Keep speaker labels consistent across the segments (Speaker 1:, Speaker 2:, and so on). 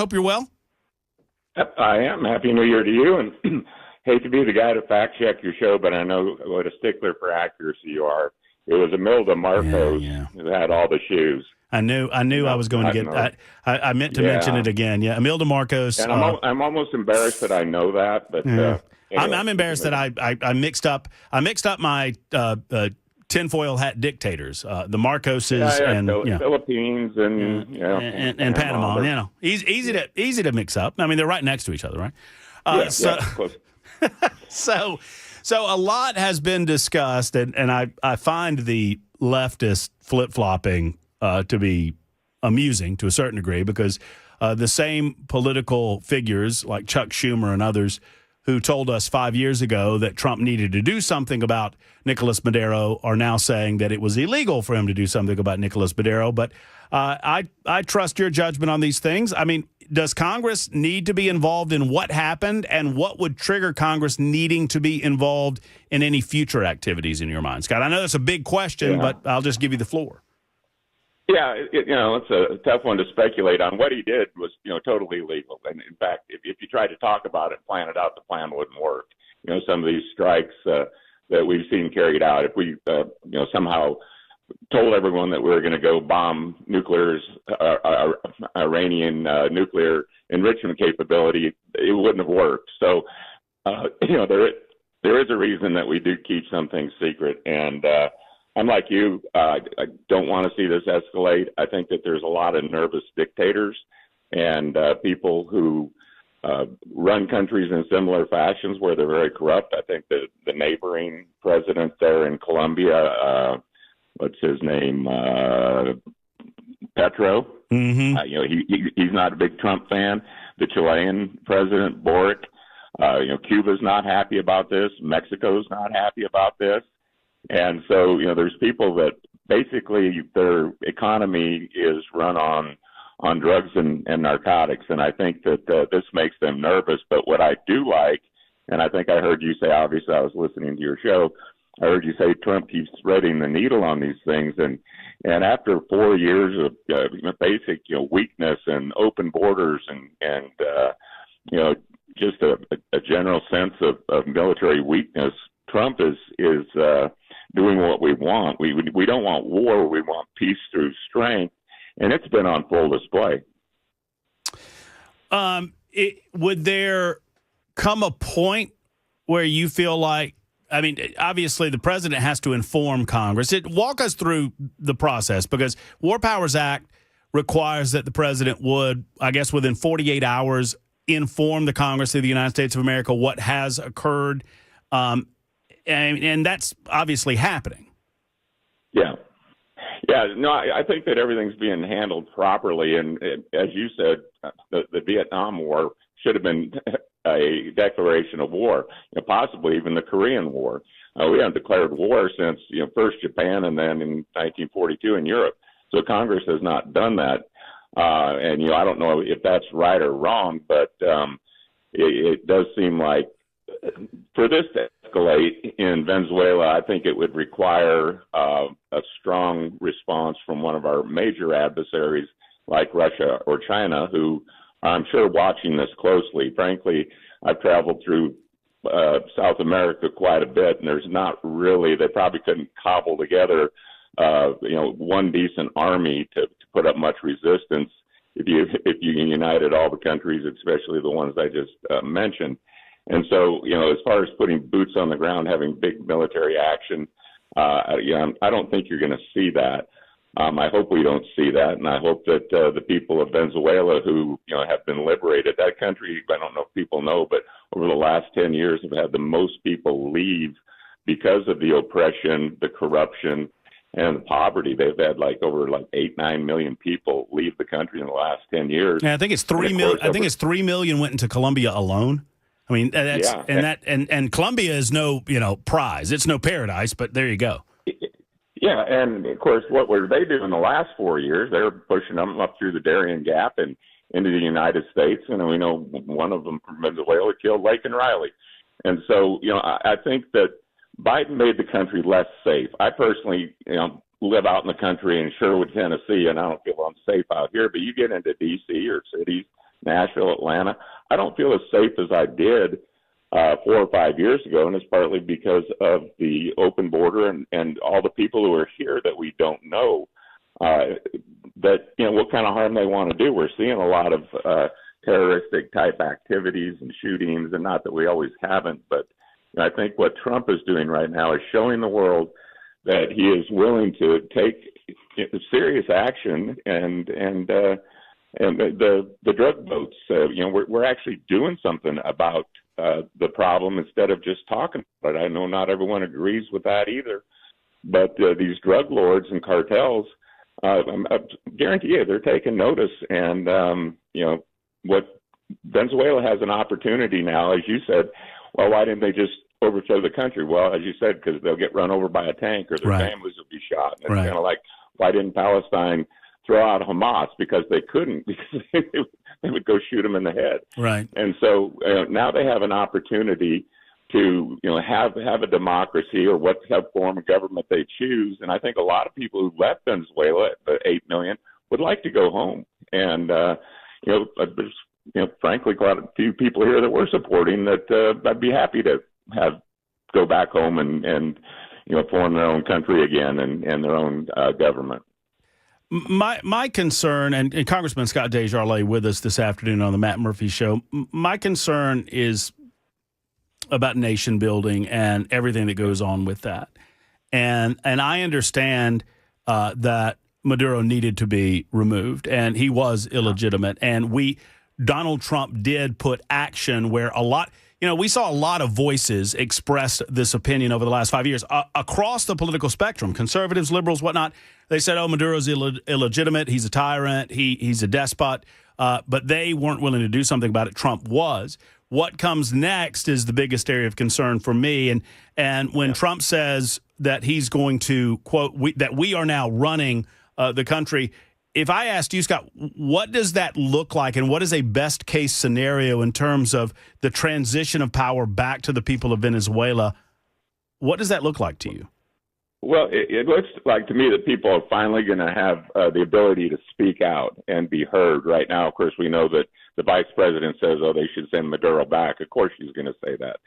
Speaker 1: Hope you're well.
Speaker 2: I am. Happy New Year to you, and hate to be the guy to fact check your show, but I know what a stickler for accuracy you are. It was Imelda Marcos who had all the shoes.
Speaker 1: I knew I was going to get. I meant to mention it again. Yeah, Imelda Marcos.
Speaker 2: And I'm almost embarrassed that I know that, but
Speaker 1: anyway,
Speaker 2: I'm
Speaker 1: embarrassed that I mixed up my tinfoil hat dictators, the Marcoses and
Speaker 2: Philippines and
Speaker 1: Panama. Easy to mix up. I mean, they're right next to each other, right?
Speaker 2: Close.
Speaker 1: So a lot has been discussed, and I find the leftist flip-flopping to be amusing to a certain degree, because the same political figures like Chuck Schumer and others who told us 5 years ago that Trump needed to do something about Nicolas Maduro are now saying that it was illegal for him to do something about Nicolas Maduro. But I trust your judgment on these things. I mean, does Congress need to be involved in what happened, and what would trigger Congress needing to be involved in any future activities in your mind, Scott? I know that's a big question, but I'll just give you the floor.
Speaker 2: Yeah, it's a tough one to speculate on. What he did was, totally illegal. And in fact, if you tried to talk about it, plan it out, the plan wouldn't work. Some of these strikes that we've seen carried out, if we, somehow told everyone that we were going to go bomb Iranian nuclear enrichment capability, it wouldn't have worked. So, there is a reason that we do keep some things secret. And, I'm like you. I don't want to see this escalate. I think that there's a lot of nervous dictators and people who run countries in similar fashions where they're very corrupt. I think that the neighboring president there in Colombia, what's his name, Petro.
Speaker 1: Mm-hmm.
Speaker 2: He's not a big Trump fan. The Chilean president, Boric. Cuba's not happy about this. Mexico's not happy about this. And so, there's people that basically their economy is run on drugs and narcotics. And I think that this makes them nervous. But what I do like, and I think I heard you say, obviously I was listening to your show, I heard you say Trump keeps threading the needle on these things. And after 4 years of basic, weakness and open borders and just a general sense of military weakness, Trump is doing what we want. We don't want war. We want peace through strength, and it's been on full display.
Speaker 1: Would there come a point where you feel like, I mean, obviously the president has to inform Congress. Walk us through the process, because War Powers Act requires that the president would, I guess, within 48 hours, inform the Congress of the United States of America what has occurred. And that's obviously happening.
Speaker 2: Yeah. No, I think that everything's being handled properly. And as you said, the Vietnam War should have been a declaration of war, possibly even the Korean War. We haven't declared war since, first Japan and then in 1942 in Europe. So Congress has not done that. And, I don't know if that's right or wrong, but it does seem like for this to escalate in Venezuela, I think it would require a strong response from one of our major adversaries like Russia or China, who I'm sure watching this closely. Frankly, I've traveled through South America quite a bit, and there's not really, they probably couldn't cobble together, one decent army to put up much resistance if you united all the countries, especially the ones I just mentioned. And so, as far as putting boots on the ground, having big military action, I don't think you're going to see that. I hope we don't see that, and I hope that the people of Venezuela who, have been liberated, that country, I don't know if people know, but over the last 10 years have had the most people leave because of the oppression, the corruption, and the poverty. They've had over 8-9 million people leave the country in the last 10 years.
Speaker 1: Yeah, I think it's 3 million. I think it's 3 million went into Colombia alone. I mean, and Colombia is no, prize. It's no paradise, but there you go.
Speaker 2: Yeah, and of course, what were they doing in the last 4 years? They're pushing them up through the Darien Gap and into the United States. And we know one of them from Venezuela killed Laken Riley. And so, I think that Biden made the country less safe. I personally, live out in the country in Sherwood, Tennessee, and I don't feel unsafe out here. But you get into D.C. or cities Nashville, Atlanta. I don't feel as safe as I did 4 or 5 years ago, and it's partly because of the open border and all the people who are here that we don't know that, what kind of harm they want to do. We're seeing a lot of terroristic type activities and shootings, and not that we always haven't, but I think what Trump is doing right now is showing the world that he is willing to take serious action and the drug boats. We're actually doing something about the problem instead of just talking about it. I know not everyone agrees with that either, but these drug lords and cartels, I guarantee you, they're taking notice. And what Venezuela has an opportunity now, as you said. Well, why didn't they just overthrow the country? Well, as you said, because they'll get run over by a tank or their families will be shot. And it's kind of like, why didn't Palestine throw out Hamas? Because they couldn't, because they would go shoot them in the head.
Speaker 1: Right.
Speaker 2: And so now they have an opportunity to have a democracy or what form of government they choose. And I think a lot of people who left Venezuela, the 8 million, would like to go home. And there's frankly quite a few people here that we're supporting that I'd be happy to have go back home and form their own country again and their own government.
Speaker 1: My concern, and Congressman Scott DesJarlais with us this afternoon on the Matt Murphy Show, my concern is about nation building and everything that goes on with that. And I understand that Maduro needed to be removed, and he was illegitimate. And Donald Trump did put action where a lot, we saw a lot of voices express this opinion over the last 5 years across the political spectrum, conservatives, liberals, whatnot. They said, oh, Maduro's illegitimate. He's a tyrant. He's a despot. But they weren't willing to do something about it. Trump was. What comes next is the biggest area of concern for me. And when Trump says that he's going to, quote, that we are now running the country, if I asked you, Scott, what does that look like, and what is a best case scenario in terms of the transition of power back to the people of Venezuela? What does that look like to you?
Speaker 2: Well, it looks like to me that people are finally going to have the ability to speak out and be heard. Right now, of course, we know that the vice president says, oh, they should send Maduro back. Of course she's going to say that.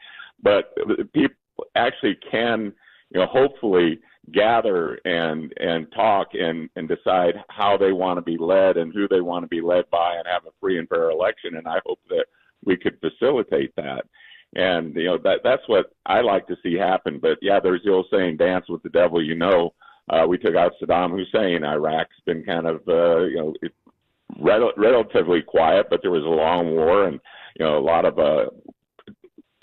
Speaker 2: But people actually can, hopefully gather and talk and decide how they want to be led and who they want to be led by and have a free and fair election. And I hope that we could facilitate that. And, that's what I like to see happen. But, yeah, there's the old saying, dance with the devil, we took out Saddam Hussein. Iraq's been kind of, relatively quiet, but there was a long war and, a lot of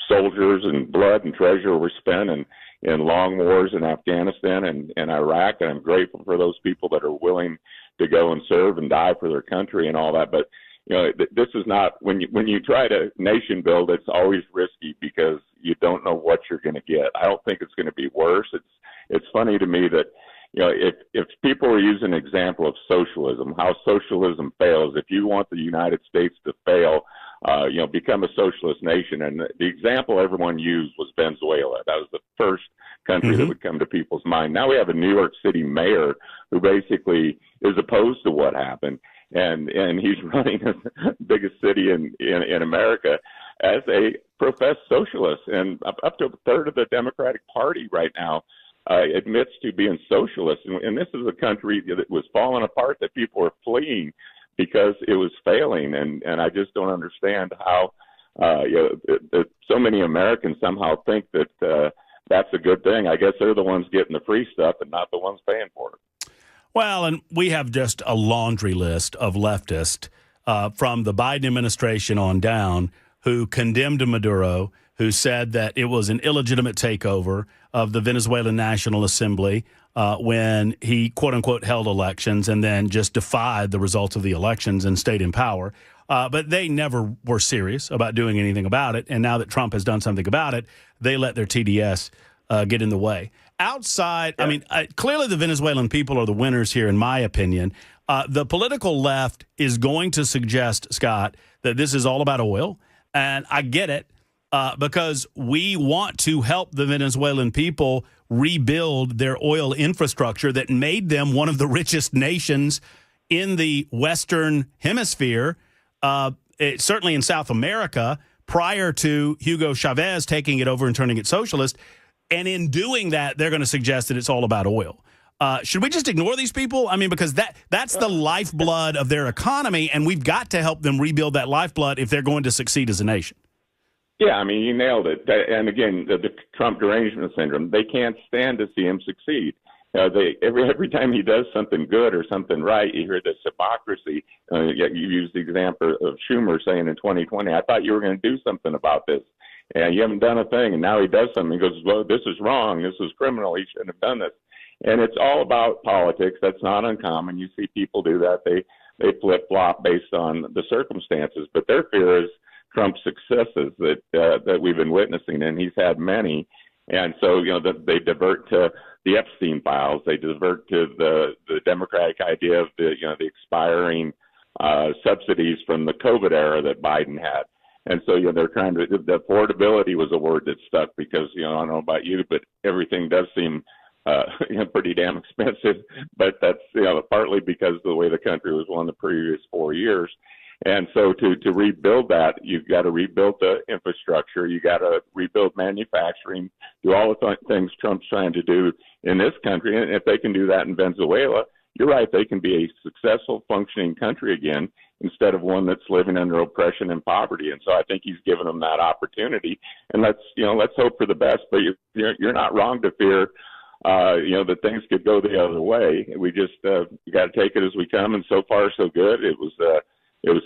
Speaker 2: soldiers and blood and treasure were spent in long wars in Afghanistan and Iraq. And I'm grateful for those people that are willing to go and serve and die for their country and all that. But, this is not, when you try to nation build, it's always risky because you don't know what you're going to get. I don't think it's going to be worse. It's funny to me that, if people are using an example of socialism, how socialism fails, if you want the United States to fail, become a socialist nation. And the example everyone used was Venezuela. That was the first country that would come to people's mind. Now we have a New York City mayor who basically is opposed to what happened. And he's running the biggest city in America as a professed socialist. And up to a third of the Democratic Party right now admits to being socialist. And this is a country that was falling apart, that people are fleeing because it was failing. And I just don't understand how so many Americans somehow think that that's a good thing. I guess they're the ones getting the free stuff and not the ones paying for it.
Speaker 1: Well, and we have just a laundry list of leftists from the Biden administration on down who condemned Maduro, who said that it was an illegitimate takeover of the Venezuelan National Assembly when he, quote unquote, held elections and then just defied the results of the elections and stayed in power. But they never were serious about doing anything about it. And now that Trump has done something about it, they let their TDS get in the way. Outside, I mean, clearly the Venezuelan people are the winners here, in my opinion. The political left is going to suggest, Scott, that this is all about oil. And I get it because we want to help the Venezuelan people rebuild their oil infrastructure that made them one of the richest nations in the Western Hemisphere. certainly in South America, prior to Hugo Chavez taking it over and turning it socialist. And in doing that, they're going to suggest that it's all about oil. Should we just ignore these people? I mean, because that's the lifeblood of their economy, and we've got to help them rebuild that lifeblood if they're going to succeed as a nation.
Speaker 2: Yeah, I mean, you nailed it. And again, the Trump derangement syndrome, they can't stand to see him succeed. Every time he does something good or something right, you hear this hypocrisy. You use the example of Schumer saying in 2020, I thought you were going to do something about this. And you haven't done a thing. And now he does something. He goes, well, this is wrong. This is criminal. He shouldn't have done this. And it's all about politics. That's not uncommon. You see people do that. They flip-flop based on the circumstances. But their fear is Trump's successes that we've been witnessing, and he's had many. And so, they divert to the Epstein files. They divert to the Democratic idea of the expiring subsidies from the COVID era that Biden had. And so, they're trying to, the affordability was a word that stuck because, I don't know about you, but everything does seem pretty damn expensive. But that's, partly because of the way the country was won the previous 4 years. And so to rebuild that, you've got to rebuild the infrastructure. You got to rebuild manufacturing, do all the things Trump's trying to do in this country. And if they can do that in Venezuela, you're right, they can be a successful, functioning country again instead of one that's living under oppression and poverty. And so I think he's given them that opportunity. And let's hope for the best. But you're not wrong to fear, that things could go the other way. We just you got to take it as we come. And so far, so good. It was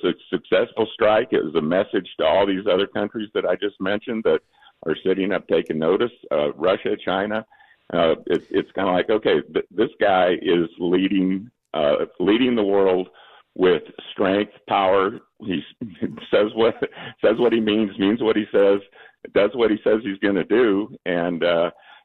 Speaker 2: a successful strike. It was a message to all these other countries that I just mentioned that are sitting up taking notice. Russia, China. It's kind of like, okay, this guy is leading the world with strength, power. He says what he means what he says, does what he says he's going to do. And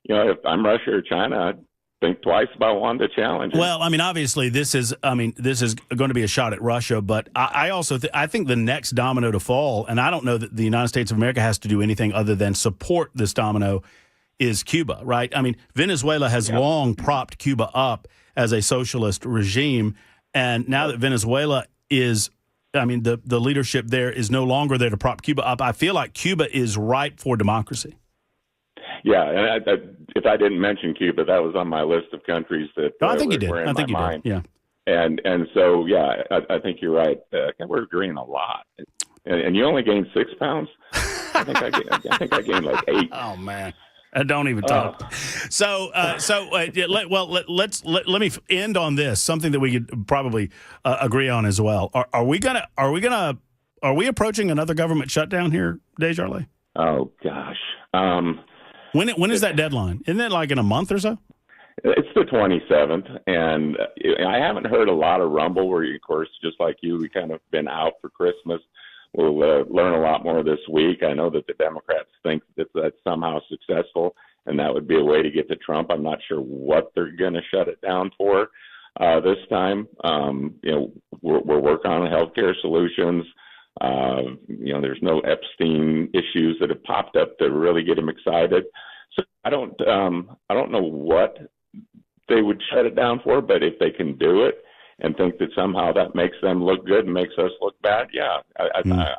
Speaker 2: if I'm Russia or China, I'd think twice about wanting to challenge him.
Speaker 1: Well, I mean, obviously, this is going to be a shot at Russia, but I also I think the next domino to fall, and I don't know that the United States of America has to do anything other than support this domino, is Cuba, right? I mean, Venezuela has long propped Cuba up as a socialist regime, and now that Venezuela is, I mean, the leadership there is no longer there to prop Cuba up, I feel like Cuba is ripe for democracy.
Speaker 2: Yeah, and if I didn't mention Cuba, that was on my list of countries that
Speaker 1: I think you did.
Speaker 2: were in
Speaker 1: I think
Speaker 2: my
Speaker 1: you
Speaker 2: mind.
Speaker 1: did. Yeah,
Speaker 2: and so I think you're right. We're agreeing a lot, and you only gained 6 pounds. I think I gained like 8.
Speaker 1: Oh man, don't even talk. So let me end on this. Something that we could probably agree on as well. Are we approaching another government shutdown here, DesJarlais?
Speaker 2: Oh gosh.
Speaker 1: When is that deadline? Isn't it like in a month or so?
Speaker 2: It's the 27th, and I haven't heard a lot of rumble where, of course, just like you, we kind of been out for Christmas. We'll learn a lot more this week. I know that the Democrats think that that's somehow successful, and that would be a way to get to Trump. I'm not sure what they're going to shut it down for this time. We're working on healthcare solutions. There's no Epstein issues that have popped up to really get him excited. So I don't know what they would shut it down for, but if they can do it and think that somehow that makes them look good and makes us look bad,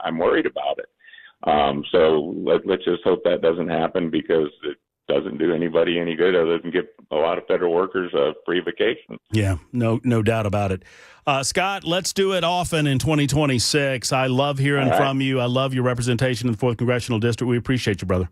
Speaker 2: I'm worried about it. So let's just hope that doesn't happen, because it doesn't do anybody any good other than give a lot of federal workers a free vacation. Yeah, no doubt about it. Scott, let's do it often in 2026. I love hearing from you. I love your representation in the 4th Congressional District. We appreciate you, brother.